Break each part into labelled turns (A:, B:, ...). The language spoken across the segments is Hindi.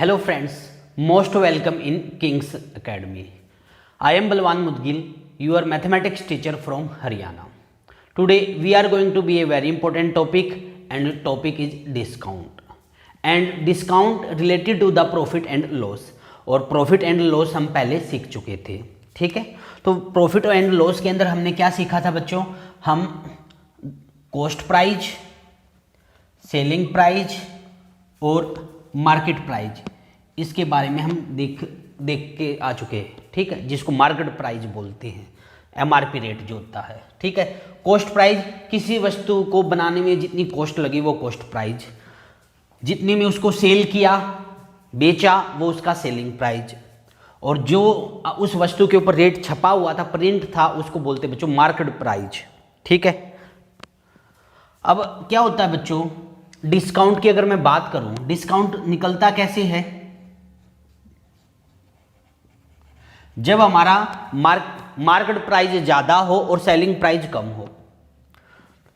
A: Hello friends, most welcome in King's Academy. I am Balwan Mudgil, your mathematics teacher from Haryana. Today we are going to be a very important topic and topic is discount. And discount related to the profit and loss. और प्रॉफिट एंड लॉस हम पहले सीख चुके थे, ठीक है। तो प्रॉफिट एंड लॉस के अंदर हमने क्या सीखा था बच्चों, हम कॉस्ट प्राइज, सेलिंग प्राइज और मार्केट प्राइज इसके बारे में हम देख के आ चुके हैं, ठीक है, जिसको मार्केट प्राइज बोलते हैं, एमआरपी रेट जो होता है, ठीक है। कॉस्ट प्राइज किसी वस्तु को बनाने में जितनी कॉस्ट लगी वो कॉस्ट प्राइज, जितने में उसको सेल किया बेचा वो उसका सेलिंग प्राइज, और जो उस वस्तु के ऊपर रेट छपा हुआ था, प्रिंट था, उसको बोलते हैं बच्चों मार्केट प्राइज, ठीक है। अब क्या होता है बच्चों, डिस्काउंट की अगर मैं बात करूं, डिस्काउंट निकलता कैसे है, जब हमारा मार्केट प्राइस ज्यादा हो और सेलिंग प्राइस कम हो,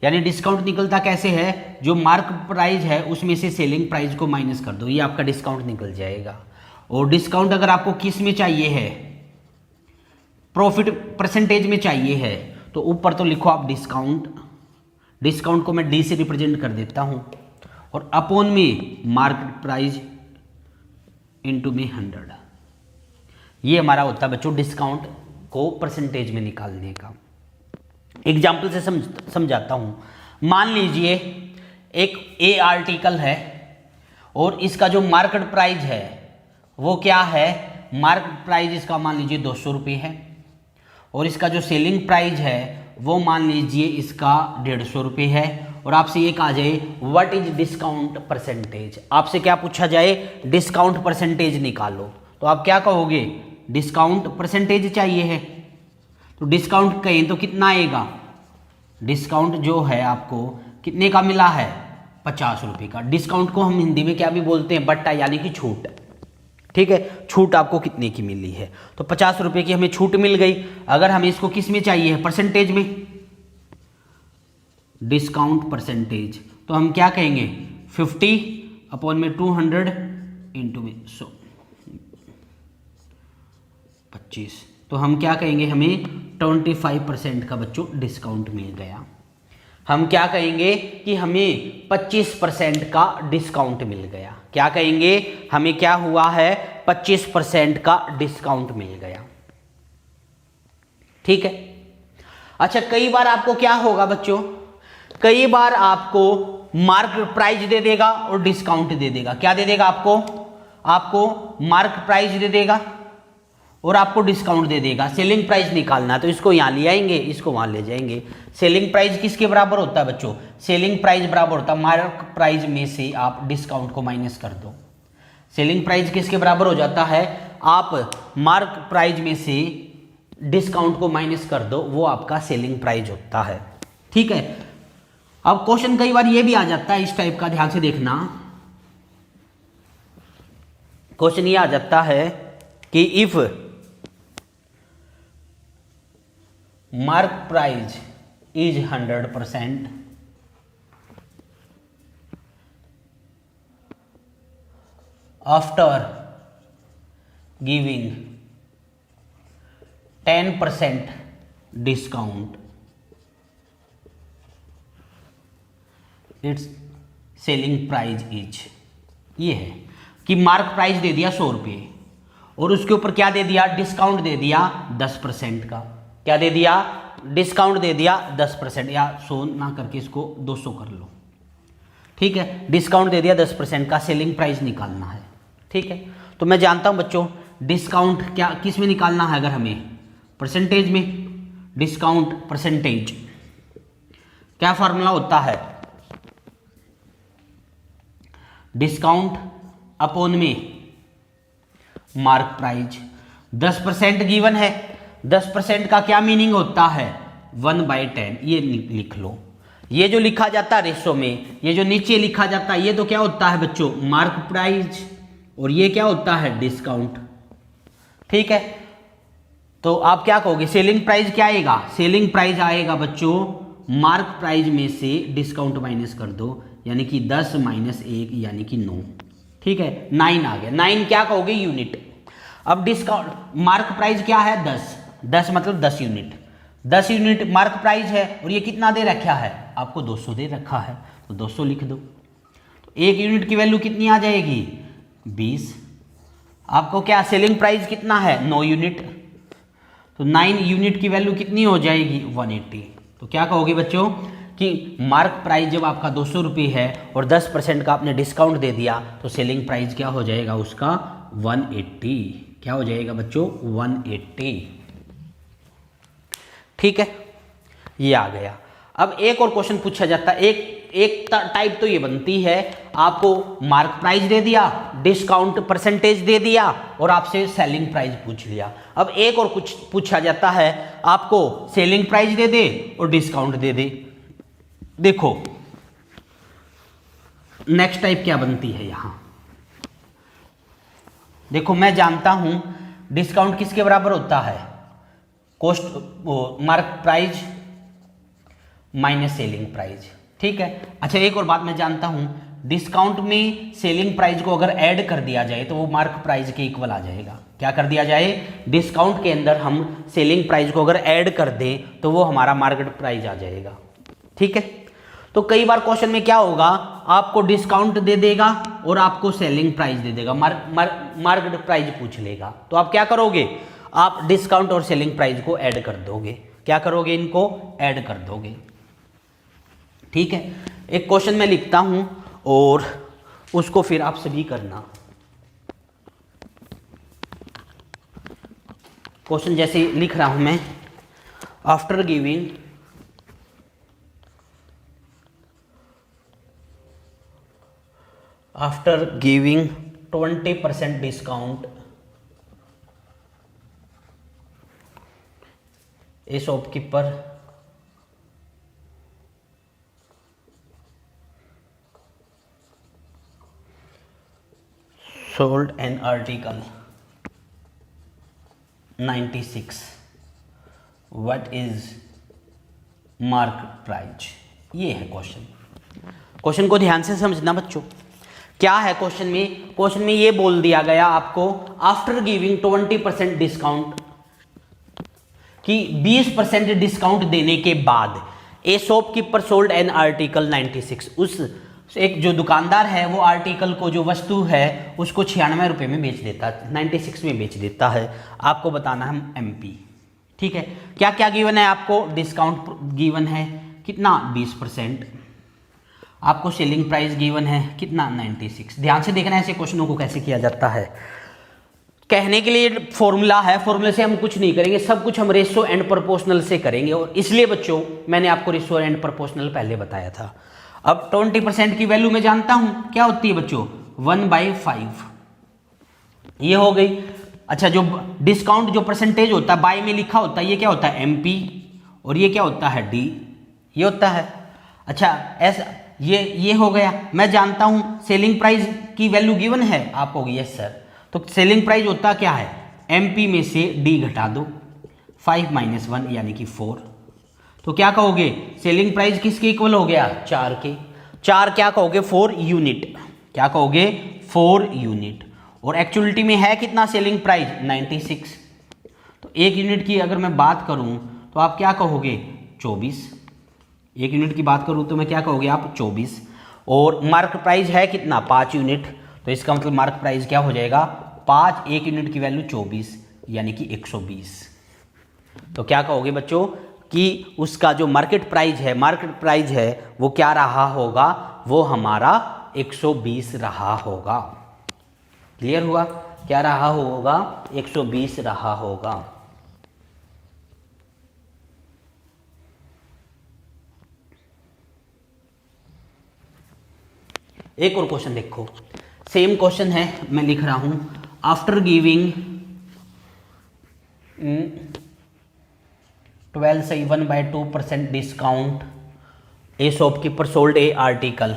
A: यानी डिस्काउंट निकलता कैसे है, जो मार्केट प्राइस है उसमें से सेलिंग प्राइस को माइनस कर दो, ये आपका डिस्काउंट निकल जाएगा। और डिस्काउंट अगर आपको किस में चाहिए है, प्रॉफिट परसेंटेज में चाहिए है, तो ऊपर तो लिखो आप डिस्काउंट, डिस्काउंट को मैं डी से रिप्रेजेंट कर देता हूं, और अपॉन में मार्केट प्राइस इनटू में 100, ये हमारा होता है बच्चों डिस्काउंट को परसेंटेज में निकालने का। एग्जाम्पल से समझाता हूं। मान लीजिए एक ए आर्टिकल है और इसका जो मार्केट प्राइस है वो क्या है, मार्केट प्राइस इसका मान लीजिए 200 रुपये है, और इसका जो सेलिंग प्राइस है वो मान लीजिए इसका 150 रुपये है। और आपसे ये कहा जाए व्हाट इज डिस्काउंट परसेंटेज, आपसे क्या पूछा जाए, डिस्काउंट परसेंटेज निकालो, तो आप क्या कहोगे, डिस्काउंट परसेंटेज चाहिए है, तो डिस्काउंट कहें तो कितना आएगा, डिस्काउंट जो है आपको कितने का मिला है, 50 रुपये का। डिस्काउंट को हम हिंदी में क्या भी बोलते हैं, बट्टा, यानी कि छूट, ठीक है। छूट आपको कितने की मिली है, तो 50 रुपये की हमें छूट मिल गई। अगर हमें इसको किस में चाहिए है, परसेंटेज में, डिस्काउंट परसेंटेज, तो हम क्या कहेंगे 50 अपॉन में 200 इंटू में 100 25, तो हम क्या कहेंगे, हमें 25% का बच्चों डिस्काउंट मिल गया। हम क्या कहेंगे कि हमें 25% का डिस्काउंट मिल गया। क्या कहेंगे, हमें क्या हुआ है, 25% का डिस्काउंट मिल गया, ठीक है। अच्छा, कई बार आपको क्या होगा बच्चों, कई बार आपको मार्केट प्राइस दे देगा और डिस्काउंट दे देगा। क्या दे देगा आपको मार्केट प्राइस दे देगा और आपको डिस्काउंट दे देगा। सेलिंग प्राइस निकालना, तो इसको यहाँ ले आएंगे, इसको वहाँ ले जाएंगे। सेलिंग प्राइस किसके बराबर होता है बच्चों, सेलिंग प्राइस बराबर होता है मार्केट प्राइस में से आप डिस्काउंट को माइनस कर दो। सेलिंग प्राइस किसके बराबर हो जाता है, आप मार्केट प्राइस में से डिस्काउंट को माइनस कर दो, वो आपका सेलिंग प्राइस होता है, ठीक है। अब क्वेश्चन कई बार ये भी आ जाता है इस टाइप का, ध्यान से देखना। क्वेश्चन ये आ जाता है कि if mark price is 100% after giving 10% discount, it's selling price is, ये है कि मार्क प्राइस दे दिया 100 रुपये और उसके ऊपर क्या दे दिया, डिस्काउंट दे दिया 10% का। क्या दे दिया, डिस्काउंट दे दिया 10%, या 100 ना करके इसको 200 कर लो, ठीक है। डिस्काउंट दे दिया 10% का, सेलिंग प्राइस निकालना है, ठीक है। तो मैं जानता हूं बच्चों डिस्काउंट क्या किस में निकालना है, अगर हमें परसेंटेज में, डिस्काउंट परसेंटेज क्या फॉर्मूला होता है, डिस्काउंट अपॉन में मार्क प्राइस। 10% गिवन है, 10% का क्या मीनिंग होता है, 1/10, ये लिख लो। ये जो लिखा जाता है रेशो में, ये जो नीचे लिखा जाता है, ये तो क्या होता है बच्चों, मार्क प्राइस, और ये क्या होता है, डिस्काउंट, ठीक है। तो आप क्या कहोगे, सेलिंग प्राइस क्या आएगा, सेलिंग प्राइस आएगा बच्चों मार्क प्राइस में से डिस्काउंट माइनस कर दो, यानी कि 10 - 1 यानी कि 9, ठीक है, 9 आ गया। 9 क्या कहोगे? यूनिट। अब डिस्काउंट मार्क प्राइस क्या है? 10 मतलब 10 यूनिट। 10 यूनिट मार्क प्राइस है और ये कितना दे रखा है आपको? 200 दे रखा है, तो 200 लिख दो। तो 1 यूनिट की वैल्यू कितनी आ जाएगी? 20। आपको क्या सेलिंग प्राइस कितना है? 9 यूनिट, तो 9 यूनिट की वैल्यू कितनी हो जाएगी? 180। तो क्या कहोगे बच्चों कि मार्क प्राइस जब आपका 200 रुपये है और 10% का आपने डिस्काउंट दे दिया तो सेलिंग प्राइस क्या हो जाएगा उसका? 180। क्या हो जाएगा बच्चों? 180। ठीक है, ये आ गया। अब एक और क्वेश्चन पूछा जाता है। एक टाइप तो ये बनती है, आपको मार्क प्राइस दे दिया, डिस्काउंट परसेंटेज दे दिया और आपसे सेलिंग प्राइस पूछ लिया। अब एक और कुछ पूछा जाता है, आपको सेलिंग प्राइस दे दे और डिस्काउंट दे दे। देखो नेक्स्ट टाइप क्या बनती है यहां। देखो मैं जानता हूं डिस्काउंट किसके बराबर होता है? Mark price minus selling price. ठीक है, अच्छा एक और बात मैं जानता हूं, डिस्काउंट में सेलिंग प्राइस को अगर ऐड कर दिया जाए तो वो मार्क प्राइस के इक्वल आ जाएगा। क्या कर दिया जाए? डिस्काउंट के अंदर हम सेलिंग प्राइस को अगर ऐड कर दें तो वो हमारा मार्केट प्राइस आ जाएगा। ठीक है, तो कई बार क्वेश्चन में क्या होगा, आपको डिस्काउंट दे देगा और आपको सेलिंग प्राइस दे देगा, मार्केट प्राइस पूछ लेगा। तो आप क्या करोगे? आप डिस्काउंट और सेलिंग प्राइस को ऐड कर दोगे। क्या करोगे? इनको ऐड कर दोगे। ठीक है, एक क्वेश्चन मैं लिखता हूं और उसको फिर आप सभी करना। क्वेश्चन जैसे लिख रहा हूं मैं, after giving after giving 20% discount A shopkeeper sold an article 96, what is market price? ये है क्वेश्चन। क्वेश्चन को ध्यान से समझना बच्चों। क्या है क्वेश्चन में? क्वेश्चन में ये बोल दिया गया आपको, आफ्टर गिविंग 20% डिस्काउंट, कि 20% डिस्काउंट देने के बाद ए शॉपकीपर सोल्ड एन आर्टिकल 96, उस एक जो दुकानदार है वो आर्टिकल को, जो वस्तु है उसको 96 रुपये में बेच देता है, 96 में बेच देता है। आपको बताना है MP। ठीक है, क्या क्या गिवन है आपको? डिस्काउंट गिवन है कितना? 20%। आपको सेलिंग प्राइस गिवन है कितना? 96। ध्यान से देखना ऐसे क्वेश्चनों को कैसे किया जाता है। कहने के लिए फॉर्मूला है, फॉर्मूले से हम कुछ नहीं करेंगे, सब कुछ हम रेशो एंड प्रोपोर्शनल से करेंगे। और इसलिए बच्चों मैंने आपको रेशो एंड प्रोपोर्शनल पहले बताया था। अब 20% की वैल्यू मैं जानता हूं क्या होती है बच्चों? 1/5 ये हो गई। अच्छा, जो डिस्काउंट जो परसेंटेज होता है बाय में लिखा होता है, ये क्या होता है? MP, और ये क्या होता है? D, ये होता है। अच्छा ऐसा ये हो गया। मैं जानता हूं सेलिंग प्राइस की वैल्यू गिवन है, आप कहोगे यस सर। तो सेलिंग प्राइस होता क्या है? MP में से D घटा दो, 5 - 1 यानी कि 4। तो क्या कहोगे? सेलिंग प्राइस किसके इक्वल हो गया? 4 के। 4 क्या कहोगे? 4 यूनिट। क्या कहोगे? 4 यूनिट। और एक्चुअलिटी में है कितना सेलिंग प्राइस? 96। तो 1 यूनिट की अगर मैं बात करूं तो आप क्या कहोगे? 24। 1 यूनिट की बात करूं तो मैं क्या कहोगे आप? 24। और मार्क प्राइस है कितना? 5 यूनिट। तो इसका मतलब मार्क प्राइस क्या हो जाएगा? 5, 1 यूनिट की वैल्यू 24 यानी कि 120। तो क्या कहोगे बच्चों कि उसका जो मार्केट प्राइस है वो क्या रहा होगा? वो हमारा 120 रहा होगा। क्लियर हुआ? क्या रहा होगा? 120 रहा होगा। एक और क्वेश्चन देखो, सेम क्वेश्चन है, मैं लिख रहा हूं, after giving 1/2% discount A shopkeeper sold A article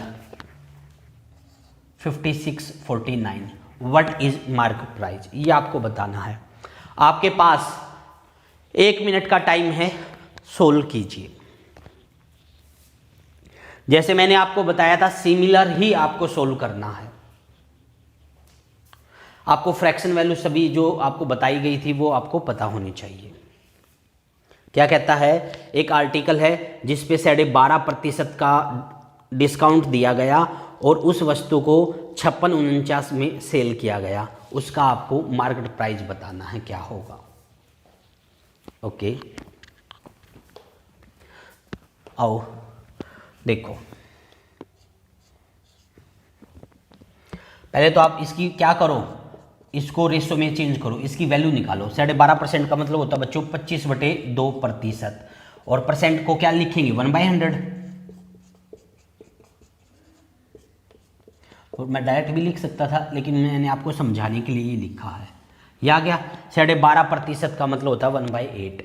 A: 5649, what is market price? ये आपको बताना है। आपके पास 1 मिनट का टाइम है, सोल्व कीजिए। जैसे मैंने आपको बताया था सिमिलर ही आपको सोल्व करना है। आपको फ्रैक्शन वैल्यू सभी जो आपको बताई गई थी वो आपको पता होनी चाहिए। क्या कहता है, एक आर्टिकल है जिस पे 12.5% का डिस्काउंट दिया गया और उस वस्तु को 56.49 में सेल किया गया, उसका आपको मार्केट प्राइस बताना है क्या होगा। ओके, आओ देखो, पहले तो आप इसकी क्या करो, इसको रेशो में चेंज करो, इसकी वैल्यू निकालो। 12.5% का मतलब होता है बच्चों 25/2%, और परसेंट को क्या लिखेंगे 1/100। तो मैं डायरेक्ट भी लिख सकता था, लेकिन मैंने आपको समझाने के लिए ये लिखा है। ये आ गया 12.5% का मतलब होता है 1/8।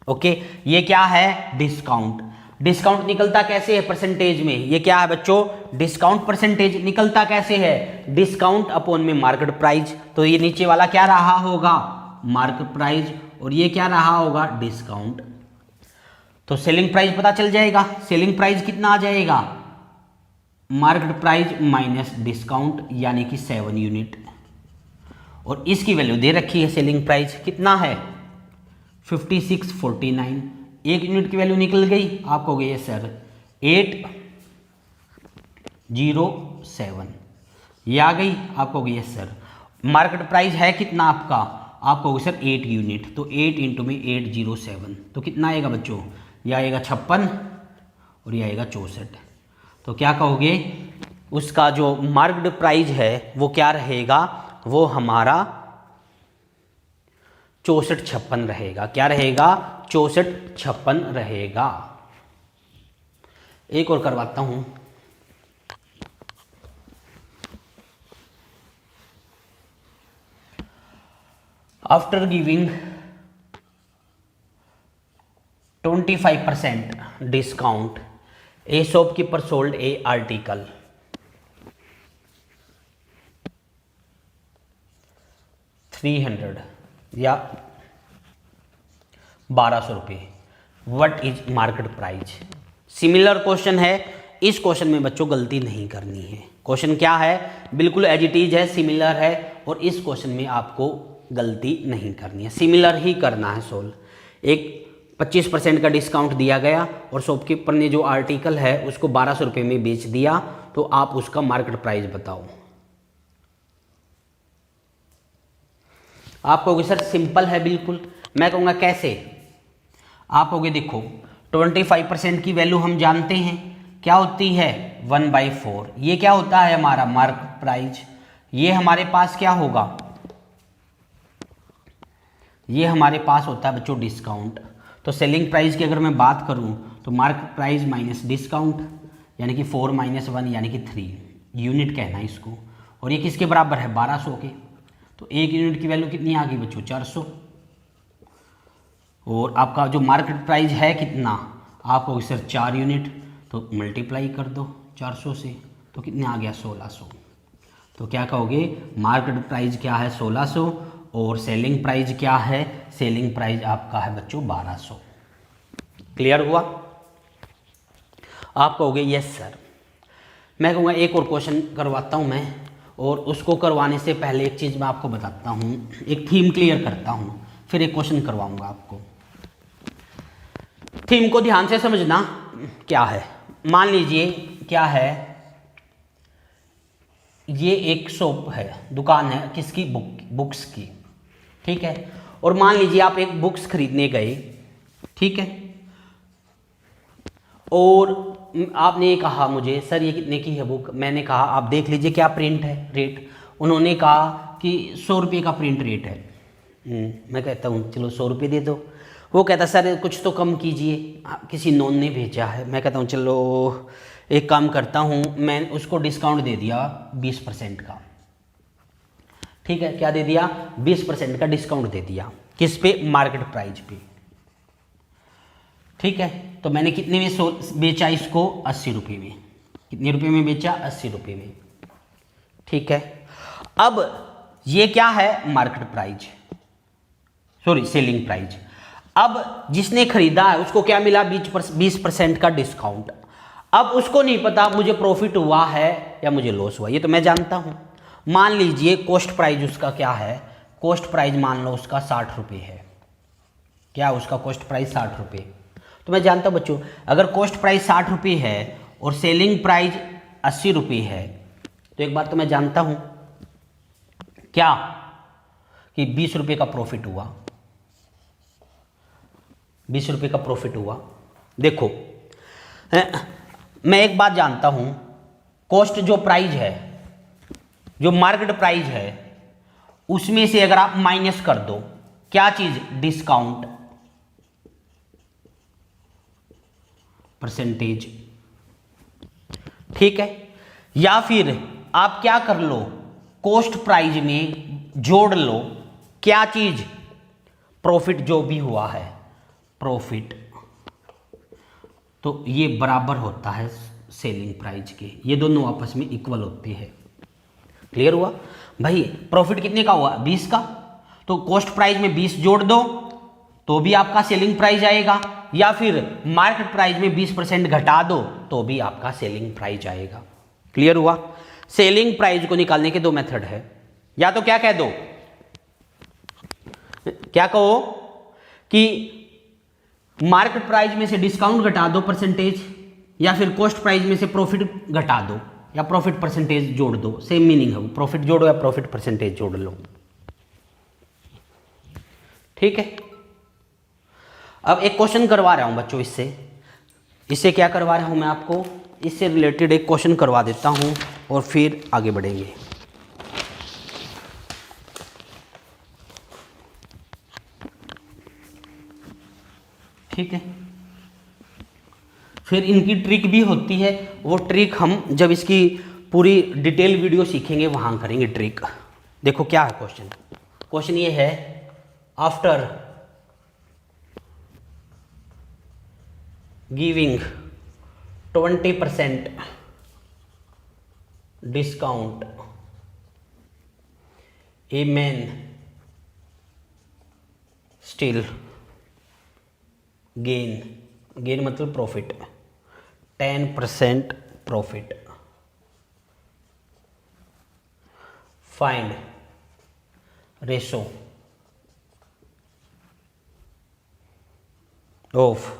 A: ओके, ये क्या है डिस्काउंट। डिस्काउंट निकलता कैसे है परसेंटेज में, ये क्या है बच्चों डिस्काउंट परसेंटेज निकलता कैसे है, डिस्काउंट अपॉन में मार्केट प्राइस। तो ये नीचे वाला क्या रहा होगा मार्केट प्राइस, और ये क्या रहा होगा डिस्काउंट। तो सेलिंग प्राइस पता चल जाएगा, सेलिंग प्राइस कितना आ जाएगा मार्केट प्राइस माइनस डिस्काउंट, यानी कि 7 यूनिट, और इसकी वैल्यू दे रखी है सेलिंग प्राइस कितना है 5649। 1 यूनिट की वैल्यू निकल गई, आप कहोगे ये सर 807, ये आ गई, आप कहोगे ये सर मार्केट प्राइस है कितना आपका, आप कहोगे सर 8 यूनिट, तो 8 इंटू में 807, तो कितना आएगा बच्चों, यह आएगा 56 और यह आएगा 64। तो क्या कहोगे उसका जो मार्केट प्राइस है वो क्या रहेगा, वो हमारा 64-56 रहेगा। क्या रहेगा 64-56 रहेगा। एक और करवाता हूं, आफ्टर गिविंग 25% डिस्काउंट ए शॉपकीपर सोल्ड ए आर्टिकल 300 या 1200 रुपये, what is market price. Similar question है, इस क्वेश्चन में बच्चों गलती नहीं करनी है। क्वेश्चन क्या है बिल्कुल एज इट इज है, सिमिलर है, और इस क्वेश्चन में आपको गलती नहीं करनी है, सिमिलर ही करना है सोल्व। एक 25% का डिस्काउंट दिया गया और शॉपकीपर ने जो आर्टिकल है उसको 1200 रुपये में बेच दिया, तो आप उसका मार्केट प्राइस बताओ। आप कहोगे सर सिंपल है बिल्कुल, मैं कहूँगा कैसे, आप कहोगे देखो 25% की वैल्यू हम जानते हैं क्या होती है 1/4, ये क्या होता है हमारा मार्केट प्राइस, ये हमारे पास क्या होगा, ये हमारे पास होता है बच्चों डिस्काउंट। तो सेलिंग प्राइस की अगर मैं बात करूं तो मार्केट प्राइस माइनस डिस्काउंट, यानी कि 4 - 1 यानी कि 3 यूनिट कहना है इसको, और ये किसके बराबर है 1200 के। तो 1 यूनिट की वैल्यू कितनी आ गई बच्चों 400, और आपका जो मार्केट प्राइस है कितना, आपको सर 4 यूनिट, तो मल्टीप्लाई कर दो 400 से, तो कितना आ गया 1600। तो क्या कहोगे मार्केट प्राइस क्या है 1600, और सेलिंग प्राइस क्या है, सेलिंग प्राइस आपका है बच्चों 1200। क्लियर हुआ। आप कहोगे यस सर। मैं कहूँगा एक और क्वेश्चन करवाता हूँ मैं, और उसको करवाने से पहले एक चीज़ मैं आपको बताता हूँ, एक थीम क्लियर करता हूँ, फिर एक क्वेश्चन करवाऊँगा आपको। थीम को ध्यान से समझना क्या है। मान लीजिए क्या है, ये एक शॉप है, दुकान है किसकी, बुक्स की, ठीक है। और मान लीजिए आप एक बुक्स खरीदने गए, ठीक है, और आपने कहा मुझे सर ये कितने की है बुक, मैंने कहा आप देख लीजिए क्या प्रिंट है रेट, उन्होंने कहा कि 100 रुपये का प्रिंट रेट है। मैं कहता हूँ चलो 100 रुपये दे दो, वो कहता सर कुछ तो कम कीजिए, किसी नॉन ने भेजा है। मैं कहता हूँ चलो एक काम करता हूँ, मैं उसको डिस्काउंट दे दिया 20% का, ठीक है, क्या दे दिया 20% का डिस्काउंट दे दिया, किस पे मार्केट प्राइस पे, ठीक है। तो मैंने कितने में बेचा इसको 80 रुपये में, कितने रुपये में बेचा 80 रुपये में, ठीक है। अब ये क्या है market price, sorry selling price. अब जिसने खरीदा है उसको क्या मिला 20% का डिस्काउंट। अब उसको नहीं पता मुझे प्रॉफिट हुआ है या मुझे लॉस हुआ, ये तो मैं जानता हूं। मान लीजिए कॉस्ट प्राइस उसका क्या है, कॉस्ट प्राइस मान लो उसका 60 रुपये है। क्या उसका कॉस्ट प्राइस 60 रुपये। तो मैं जानता हूँ बच्चों, अगर कॉस्ट प्राइस 60 रुपये है और सेलिंग प्राइस 80 रुपये है, तो एक बात तो मैं जानता हूँ क्या, कि 20 रुपये का प्रॉफिट हुआ, 20 रुपये का प्रॉफिट हुआ। देखो मैं एक बात जानता हूँ, कॉस्ट जो प्राइस है, जो मार्केट प्राइस है, उसमें से अगर आप माइनस कर दो क्या चीज, डिस्काउंट परसेंटेज, ठीक है। या फिर आप क्या कर लो, कॉस्ट प्राइस में जोड़ लो क्या चीज, प्रॉफिट जो भी हुआ है, प्रॉफिट। तो ये बराबर होता है सेलिंग प्राइस के, ये दोनों आपस में इक्वल होते हैं। क्लियर हुआ भाई। प्रॉफिट कितने का हुआ, 20 का, तो कॉस्ट प्राइस में 20 जोड़ दो तो भी आपका सेलिंग प्राइस आएगा, या फिर मार्केट प्राइस में 20% घटा दो तो भी आपका सेलिंग प्राइस आएगा। क्लियर हुआ। सेलिंग प्राइस को निकालने के दो मेथड है, या तो क्या कह दो, क्या कहो कि मार्केट प्राइस में से डिस्काउंट घटा दो परसेंटेज, या फिर कॉस्ट प्राइस में से प्रॉफिट घटा दो या प्रॉफिट परसेंटेज जोड़ दो, सेम मीनिंग है, प्रॉफिट जोड़ो या प्रॉफिट परसेंटेज जोड़ लो। ठीक है। अब एक क्वेश्चन करवा रहा हूं बच्चों, इससे क्या करवा रहा हूं मैं आपको, इससे रिलेटेड एक क्वेश्चन करवा देता हूं और फिर आगे बढ़ेंगे। ठीक है। फिर इनकी ट्रिक भी होती है, वो ट्रिक हम जब इसकी पूरी डिटेल वीडियो सीखेंगे वहां करेंगे ट्रिक। देखो क्या है क्वेश्चन, क्वेश्चन ये है, after giving 20% discount a man still gain मतलब profit 10% profit. Find ratio of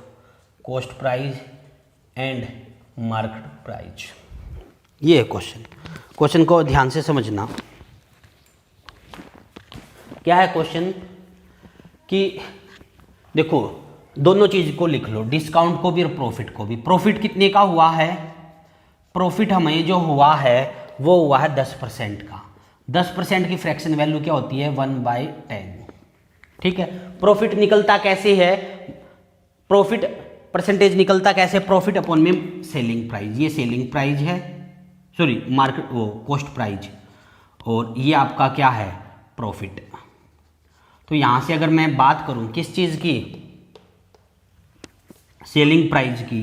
A: cost price and market price. ये है क्वेश्चन, क्वेश्चन को ध्यान से समझना। क्या है क्वेश्चन कि देखो दोनों चीज को लिख लो, डिस्काउंट को भी और प्रॉफिट को भी। प्रॉफिट कितने का हुआ है, प्रॉफिट हमें जो हुआ है वो हुआ है 10% का। 10% की फ्रैक्शन वैल्यू क्या होती है, 1/10। ठीक है। प्रॉफिट निकलता कैसे है, प्रॉफिट परसेंटेज निकलता कैसे, प्रॉफिट अपॉन में सेलिंग प्राइस। ये सेलिंग प्राइस है, सॉरी मार्केट वो कॉस्ट प्राइस, और ये आपका क्या है, प्रॉफिट। तो यहां से अगर मैं बात करूं किस चीज की, सेलिंग प्राइस की,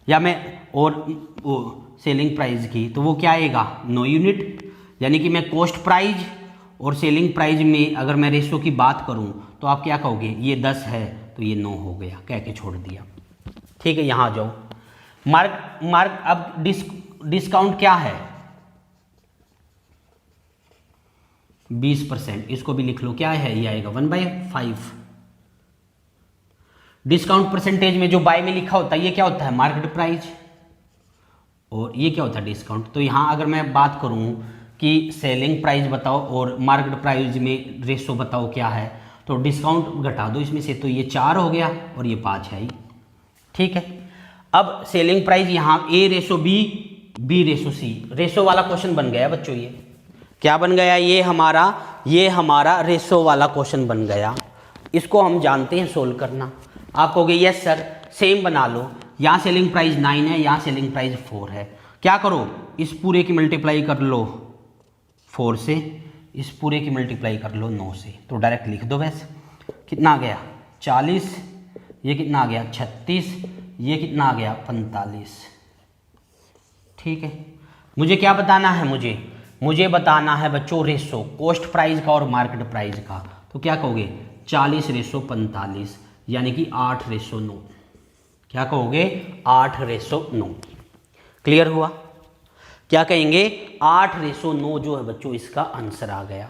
A: या मैं और वो सेलिंग प्राइस की, तो वो क्या आएगा, 9 यूनिट। यानी कि मैं कॉस्ट प्राइस और सेलिंग प्राइस में अगर मैं रेशो की बात करूं तो आप क्या कहोगे, ये 10 है तो ये 9 हो गया, कह के छोड़ दिया। ठीक है। यहां जाओ, मार्क अब डिस्काउंट क्या है, 20%, इसको भी लिख लो, क्या है, ये आएगा 1/5। डिस्काउंट परसेंटेज में जो बाय में लिखा होता है ये क्या होता है, मार्केट प्राइस, और ये क्या होता है, डिस्काउंट। तो यहां अगर मैं बात करूं कि सेलिंग प्राइस बताओ और मार्केट प्राइस में रेशो बताओ क्या है, तो डिस्काउंट घटा दो इसमें से, तो ये 4 हो गया और ये 5 है ही। ठीक है। अब सेलिंग प्राइस यहाँ A/B, B/C, रेशो वाला क्वेश्चन बन गया बच्चों। ये क्या बन गया, ये हमारा रेशो वाला क्वेश्चन बन गया। इसको हम जानते हैं सोल्व करना। आप कहोगे यस सर, सेम बना लो, यहाँ सेलिंग प्राइस 9 है, यहाँ सेलिंग प्राइस 4 है। क्या करो, इस पूरे की मल्टीप्लाई कर लो 4 से, इस पूरे की मल्टीप्लाई कर लो 9 से, तो डायरेक्ट लिख दो बस। कितना आ गया, 40, ये कितना आ गया 36, ये कितना आ गया 45। ठीक है। मुझे क्या बताना है, मुझे बताना है बच्चों रेशो कॉस्ट प्राइस का और मार्केट प्राइस का। तो क्या कहोगे, 40/45, यानी कि 8/9। क्या कहोगे, 8/9। क्लियर हुआ। क्या कहेंगे 8:9 जो है बच्चों इसका आंसर आ गया।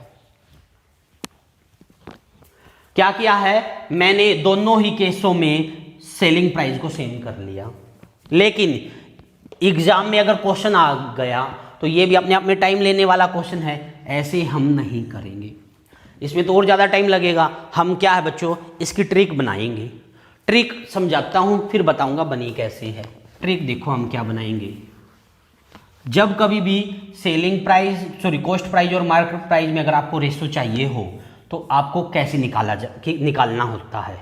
A: क्या किया है, मैंने दोनों ही केसों में सेलिंग प्राइस को सेम कर लिया, लेकिन एग्जाम में अगर क्वेश्चन आ गया तो ये भी अपने आप में टाइम लेने वाला क्वेश्चन है, ऐसे हम नहीं करेंगे, इसमें तो और ज़्यादा टाइम लगेगा। हम क्या है बच्चों, इसकी ट्रिक बनाएंगे। ट्रिक समझाता हूँ फिर बताऊंगा बनी कैसे है। ट्रिक देखो हम क्या बनाएंगे। जब कभी भी सेलिंग प्राइस कॉस्ट प्राइस और मार्केट प्राइस में अगर आपको रेशो चाहिए हो तो आपको कैसे निकालना होता है,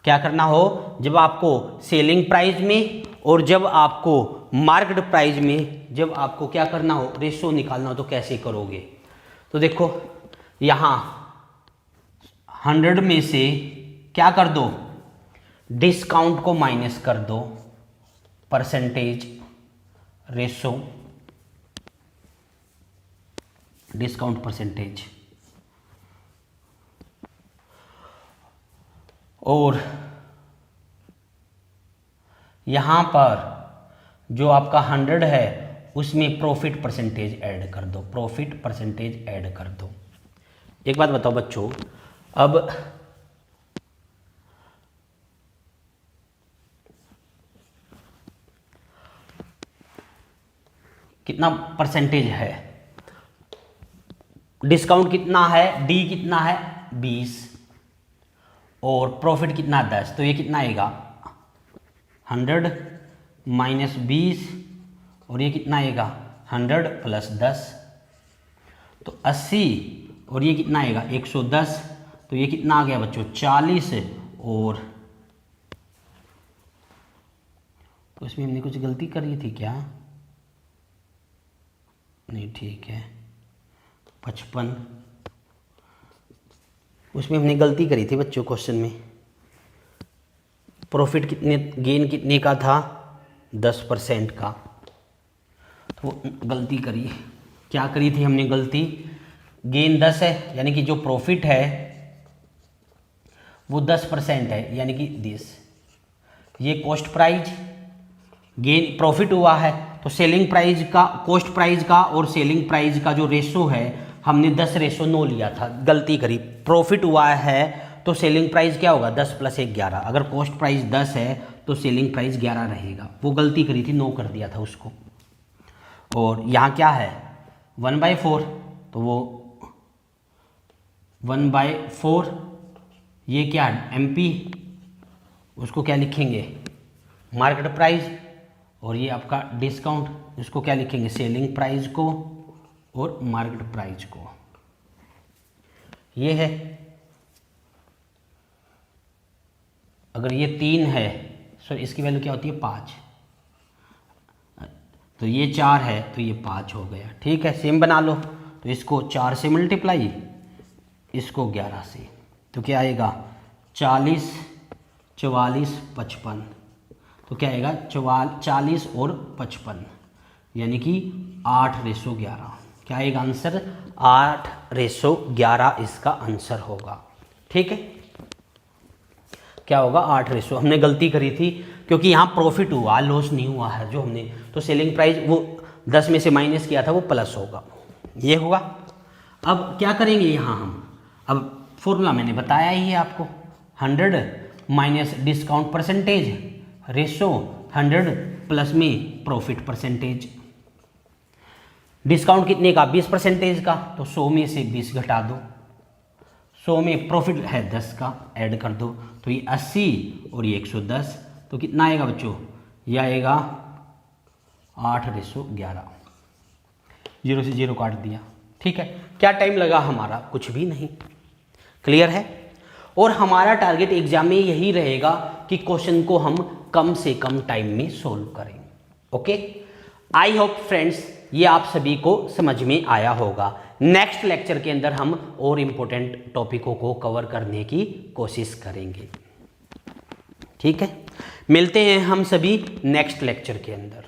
A: क्या करना हो, जब आपको सेलिंग प्राइस में और जब आपको मार्केट प्राइस में जब आपको क्या करना हो, रेशो निकालना हो तो कैसे करोगे। तो देखो यहाँ 100 में से क्या कर दो, डिस्काउंट को माइनस कर दो, परसेंटेज रेशो, डिस्काउंट परसेंटेज, और यहां पर जो आपका 100 है उसमें प्रॉफिट परसेंटेज ऐड कर दो, प्रॉफिट परसेंटेज ऐड कर दो। एक बात बताओ बच्चों, अब कितना परसेंटेज है, डिस्काउंट कितना है, डी कितना है 20 और प्रॉफिट कितना 10, तो ये कितना आएगा 100 माइनस 20 और ये कितना आएगा 100 प्लस 10, तो 80 और ये कितना आएगा 110, तो ये कितना आ गया बच्चों 40। और तो इसमें हमने कुछ गलती करी थी क्या, नहीं ठीक है 55, उसमें हमने गलती करी थी बच्चों क्वेश्चन में। प्रॉफिट कितने, गेन कितने का था 10% का, तो गलती करी, क्या करी थी हमने गलती, गेन 10 है यानी कि जो प्रॉफिट है वो 10% है यानी कि 10, ये कॉस्ट प्राइस, गेन प्रॉफिट हुआ है तो सेलिंग प्राइस का, कॉस्ट प्राइस का और सेलिंग प्राइस का जो रेशो है हमने 10:9 लिया था, गलती करी। प्रॉफिट हुआ है तो सेलिंग प्राइस क्या होगा 10 + 1 11, अगर कॉस्ट प्राइस 10 है तो सेलिंग प्राइस 11 रहेगा, वो गलती करी थी, 9 कर दिया था उसको। और यहाँ क्या है 1/4, तो वो 1/4, ये क्या MP, उसको क्या लिखेंगे मार्केट प्राइस, और ये आपका डिस्काउंट, इसको क्या लिखेंगे सेलिंग प्राइस को और मार्केट प्राइस को, ये है। अगर ये 3 है सॉरी इसकी वैल्यू क्या होती है 5, तो ये 4 है तो ये 5 हो गया, ठीक है सेम बना लो। तो इसको 4 से मल्टीप्लाई, इसको 11 से, तो क्या आएगा 40 44 55, तो क्या आएगा 40 और 55 यानी कि 8:11, क्या आएगा आंसर 8:11 इसका आंसर होगा, ठीक है। क्या होगा 8:, हमने गलती करी थी क्योंकि यहाँ प्रॉफिट हुआ, लॉस नहीं हुआ है जो हमने, तो सेलिंग प्राइस वो 10 में से माइनस किया था वो प्लस होगा, ये होगा। अब क्या करेंगे यहाँ हम, अब फॉर्मूला मैंने बताया ही है आपको, 100 minus discount percentage ratio 100 plus में प्रॉफिट परसेंटेज, डिस्काउंट कितने का 20% का, तो 100 में से 20 घटा दो, 100 में प्रॉफिट है 10 का ऐड कर दो, तो ये 80 और ये 110, तो कितना आएगा बच्चों, ये आएगा 8:11, 0 से 0 काट दिया, ठीक है। क्या टाइम लगा हमारा, कुछ भी नहीं, क्लियर है। और हमारा टारगेट एग्जाम में यही रहेगा कि क्वेश्चन को हम कम से कम टाइम में सोल्व करें, ओके। आई होप फ्रेंड्स ये आप सभी को समझ में आया होगा। नेक्स्ट लेक्चर के अंदर हम और इम्पोर्टेंट टॉपिकों को कवर करने की कोशिश करेंगे, ठीक है। मिलते हैं हम सभी नेक्स्ट लेक्चर के अंदर।